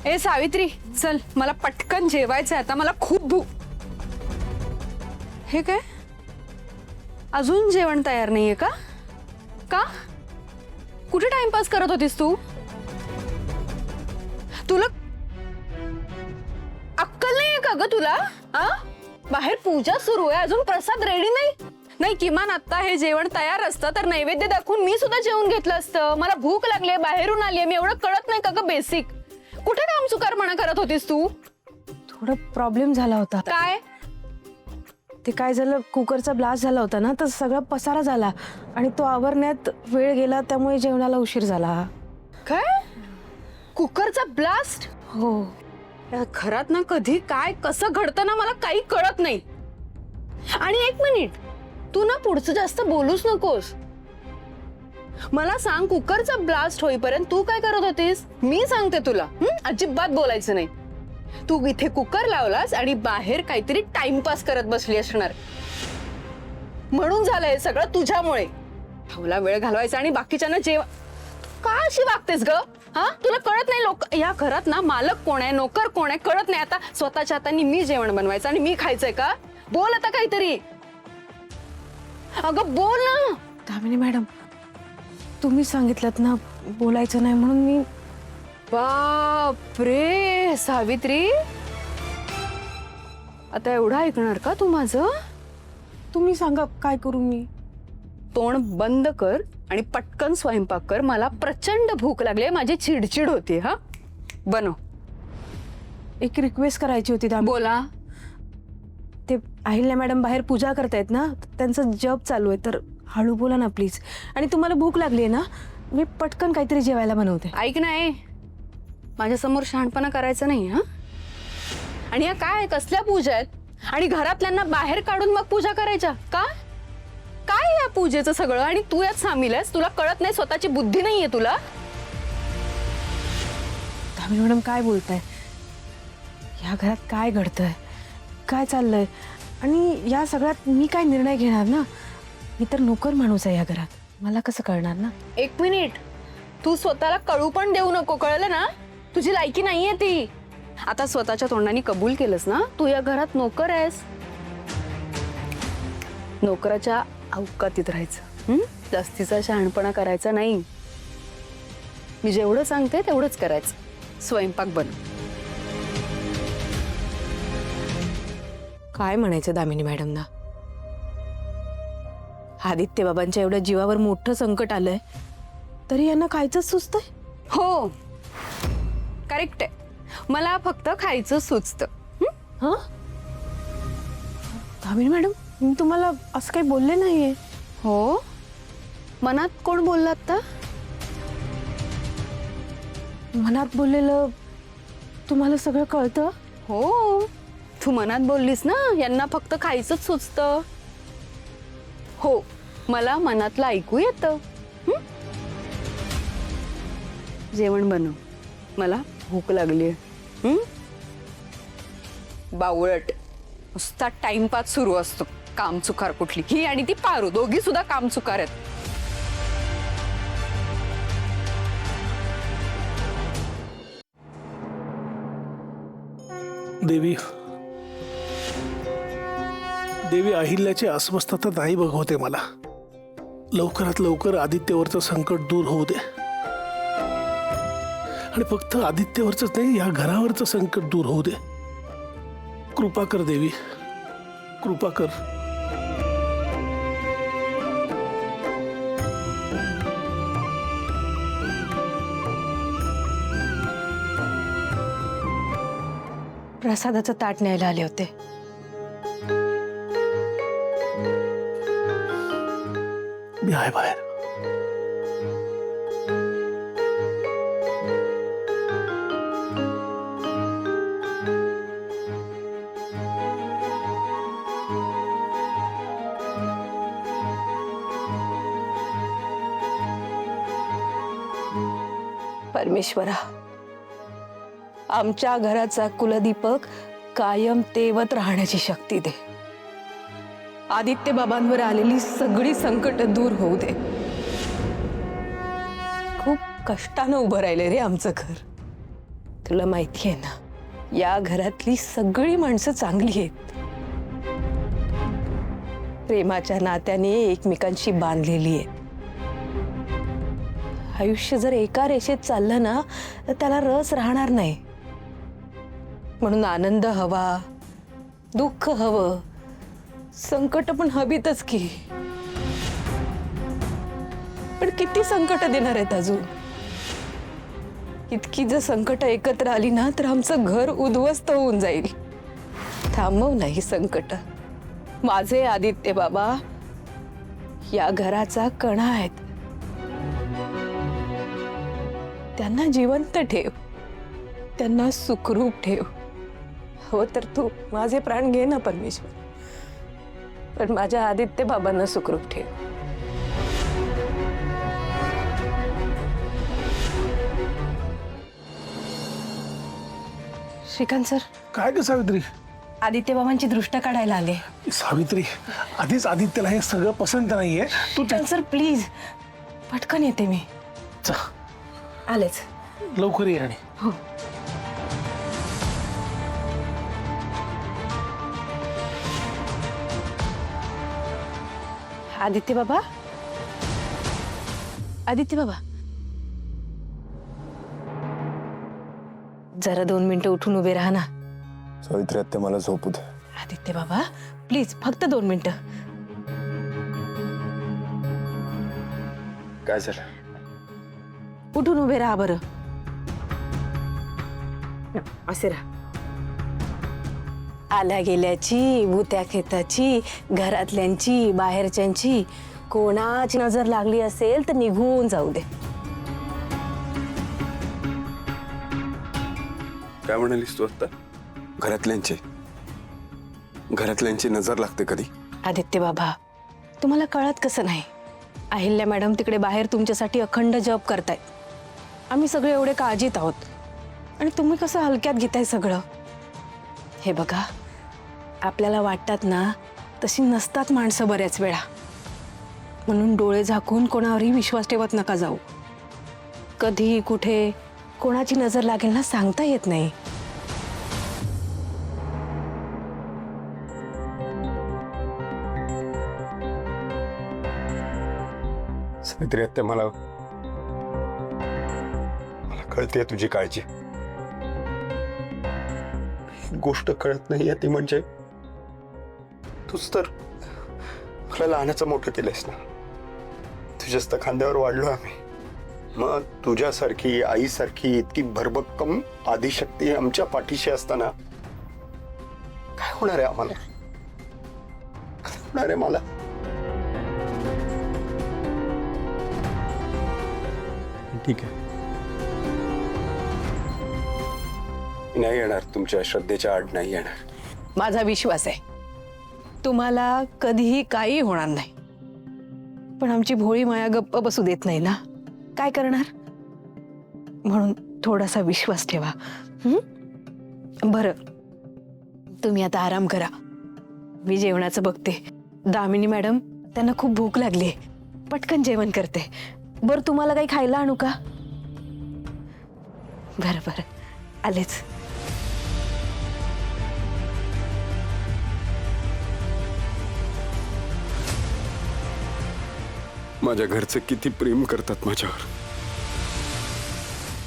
ए सावित्री, चल मला पटकन जेवायचं आता, मला खूप भूक. हे काय, अजून जेवण तयार नाहीये का? का कुठे टाइमपास करत होतीस तू? तुला अक्कल नाहीये का ग तुला? आ बाहेर पूजा सुरू आहे, अजून प्रसाद रेडी नाही. नाही, किमान आता हे जेवण तयार असतं तर नैवेद्य दाखवून मी सुद्धा जेवण घेतलं असतं. मला भूक लागली, बाहेरून आलीये मी, एवढं कळत नाही का ग बेसिक? कुठे काम चुकारपणा करत होतीस तू? थोडा प्रॉब्लेम झाला होता. काय? ते काय झालं, कुकरचा ब्लास्ट झाला होता ना, तर सगळा पसारा झाला आणि तो आवरण्यात वेळ गेला, त्यामुळे जेवणाला उशीर झाला. काय? कुकरचा ब्लास्ट? हो. या घरात ना कधी काय कसं घडतं ना मला काही कळत नाही. आणि एक मिनिट, तू ना पुढचं जास्त बोलूच नकोस. मला सांग, कुकरचा ब्लास्ट होईपर्यंत तू काय करत होतीस? मी सांगते तुला, अजिबात बोलायचं नाही. तू इथे कुकर लावलास आणि बाहेर काहीतरी टाइमपास करत बसली असणार. म्हणून झालंय सगळं तुझ्यामुळे. हवला वेळ घालवायचा आणि बाकीच्यांना जेव. का अशी वागतेस ग? हा, तुला कळत नाही लोक या घरात ना मालक कोण आहे, नोकर कोण आहे कळत नाही. आता स्वतःच्या हाताने मी जेवण बनवायचं आणि मी खायचंय का? बोल आता काहीतरी. अगं बोल ना. दामिनी मॅडम, तुम्ही सांगितलं ना बोलायचं नाही, म्हणून मी. बापरे सावित्री, आता एवढं ऐकणार का तू माझं? तुम्ही सांगा काय करू मी? तोंड बंद कर आणि पटकन स्वयंपाक कर. मला प्रचंड भूक लागली, माझी चिडचिड होती. हा, बनव. एक रिक्वेस्ट करायची होती दामिनी. बोला. ते अहिल्या मॅडम बाहेर पूजा करतायत ना, त्यांचं जप चालू आहे, तर हळू बोला ना प्लीज. आणि तुम्हाला भूक लागली आहे ना, मी पटकन काहीतरी जेवायला बनवते. ऐक नाही, माझ्या समोर शहाणपणा करायचं नाही. हा, आणि या काय कसल्या पूजा आहेत? आणि घरातल्यांना बाहेर काढून मग पूजा करायच्या का? काय या पूजेचं सगळं? आणि तू यात सामील आहेस, तुला कळत नाही, स्वतःची बुद्धी नाहीये तुला? दामिनी मॅडम काय बोलताय? या घरात काय घडतंय, काय चाललंय, आणि या सगळ्यात मी काय निर्णय घेणार ना? मी तर नोकर माणूस आहे या घरात, मला कसं कळणार ना? एक मिनिट, तू स्वतःला कळू पण देऊ नको, कळलं ना? तुझी लायकी नाहीये ती. आता स्वतःच्या तोंडाने कबूल केलंस ना, तू या घरात नोकर आहेस. नोकराच्या अवकातीत राहायचं, जास्तीचा शहाणपणा करायचा नाही. मी जेवढं सांगते तेवढंच करायचं. स्वयंपाक बनव. काय म्हणायचं दामिनी मॅडमना? आदित्य बाबांच्या एवढ्या जीवावर मोठं संकट आलंय, तरी यांना खायचंच सुचतंय. हो, करेक्ट आहे. मला फक्त खायचं सुचतं. हा, दामिनी मॅडम, मी तुम्हाला असं काही बोलले नाहीये. हो, मनात कोण बोलला आता? मनात बोललेलं तुम्हाला सगळं कळतं? हो, तू मनात बोललीस ना, यांना फक्त खायचंच सुचतं. हो, मला मनातलं ऐकू येतं. जेवण बनव, मला भूक लागली. बावळट, नुसता टाइमपास सुरू असतो. काम चुकार कुठली ही आणि ती पारू, दोघी सुद्धा काम चुकार आहेत. देवी, देवी अहिल्याची अस्वस्थता नाही बघवते मला. लवकरात लवकर आदित्यवरचं संकट दूर होऊ दे. आणि फक्त आदित्यवरच नाही, या घरावरचं संकट दूर होऊ दे. कृपा कर देवी, कृपा कर. प्रसादाचं ताट न्यायला आले होते. मी आहे बाहेर. परमेश्वरा, आमच्या घराचा कुलदीपक कायम तेवत राहण्याची शक्ती दे. आदित्य बाबांवर आलेली सगळी संकट दूर होऊ दे. खूप कष्टानं उभं राहिले रे आमचं घर. तुला माहिती आहे ना, या घरातली सगळी माणसं चांगली आहेत. प्रेमाच्या नात्याने एकमेकांशी बांधलेली आहे. आयुष्य जर एका रेषेत चाललं ना तर त्याला रस राहणार नाही. म्हणून आनंद हवा, दुःख हवं, संकट पण हवीतच की. पण किती संकट देणार आहेत अजून? इतकी जर संकट एकत्र आली ना तर आमचं घर उद्ध्वस्त होऊन जाईल. थांबव नाही संकट. माझे आदित्य बाबा या घराचा कणा आहेत. त्यांना जिवंत ठेव, त्यांना सुखरूप ठेव. हो तर तू माझे प्राण घे ना परमेश्वर, पण माझ्या आदित्य बाबांना सुखरूप ठेव. श्रीकांत सर, काय ग सावित्री? आदित्य बाबांची दृष्ट काढायला आले. सावित्री, आधीच आदित्यला हे सगळं पसंत नाहीये. तू श्रीकांत सर प्लीज, पटकन येते मी. जा, आलेच. लवकर ये. आणि हो. आदित्य बाबा, आदित्य बाबा, जरा 2 मिनिटं उठून उभे राहा ना. सावित्री आत्या, मला झोपू दे. आदित्य बाबा प्लीज, फक्त 2 मिनिटं. काय झालं? उठून उभे राहा बरं. असे राहा. आल्या गेल्याची, भूत्या खेताची, घरातल्यांची, बाहेरच्यांची कोणाची नजर लागली असेल तर निघून जाऊ दे. काय म्हणालीस तू आता? घरातल्यांची नजर लागते कधी? आदित्य बाबा, तुम्हाला कळत कसं नाही? अहिल्या मॅडम तिकडे बाहेर तुमच्यासाठी अखंड जप करतायत. आम्ही सगळे एवढे काळजीत आहोत आणि तुम्ही कसं हलक्यात घेताय सगळं. हे बघा, आपल्याला वाटतात ना तशी नसतात माणसं बऱ्याच वेळा. म्हणून डोळे झाकून कोणावरही विश्वास ठेवत नका जाऊ. कधी कुठे कोणाची नजर लागेल ना सांगता येत नाही. सावित्री आत्या, मला कळते तुझी काळजी. गोष्ट कळत नाहीये ती म्हणजे तूच तर मला लहानाचं मोठं केलंयस ना. तुझ्याच तर खांद्यावर वाढलो आम्ही. मग तुझ्यासारखी आईसारखी इतकी भरभक्कम आदिशक्ती आमच्या पाठीशी असताना काय होणार आहे आम्हाला? काय होणार आहे मला? ठीक आहे, नाही येणार. तुमच्या श्रद्धेच्या आड नाही येणार. माझा विश्वास आहे तुम्हाला कधीही काही होणार नाही. पण आमची भोळी माया गप्प बसू देत नाही ना. काय करणार? म्हणून थोडासा विश्वास ठेवा. बरं, तुम्ही आता आराम करा. मी जेवणाचं बघते. दामिनी मॅडम, त्यांना खूप भूक लागली. पटकन जेवण करते. बरं, तुम्हाला काही खायला आणू का? बरं बरं, आलेच. माझ्या घरचे किती प्रेम करतात माझ्यावर.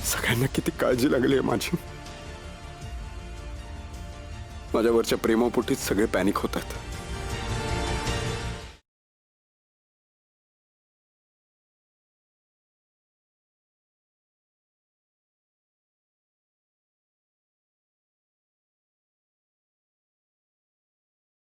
सगळ्यांना किती काळजी लागली आहे माझी. माझ्यावरच्या प्रेमापोटीच सगळे पॅनिक होतात.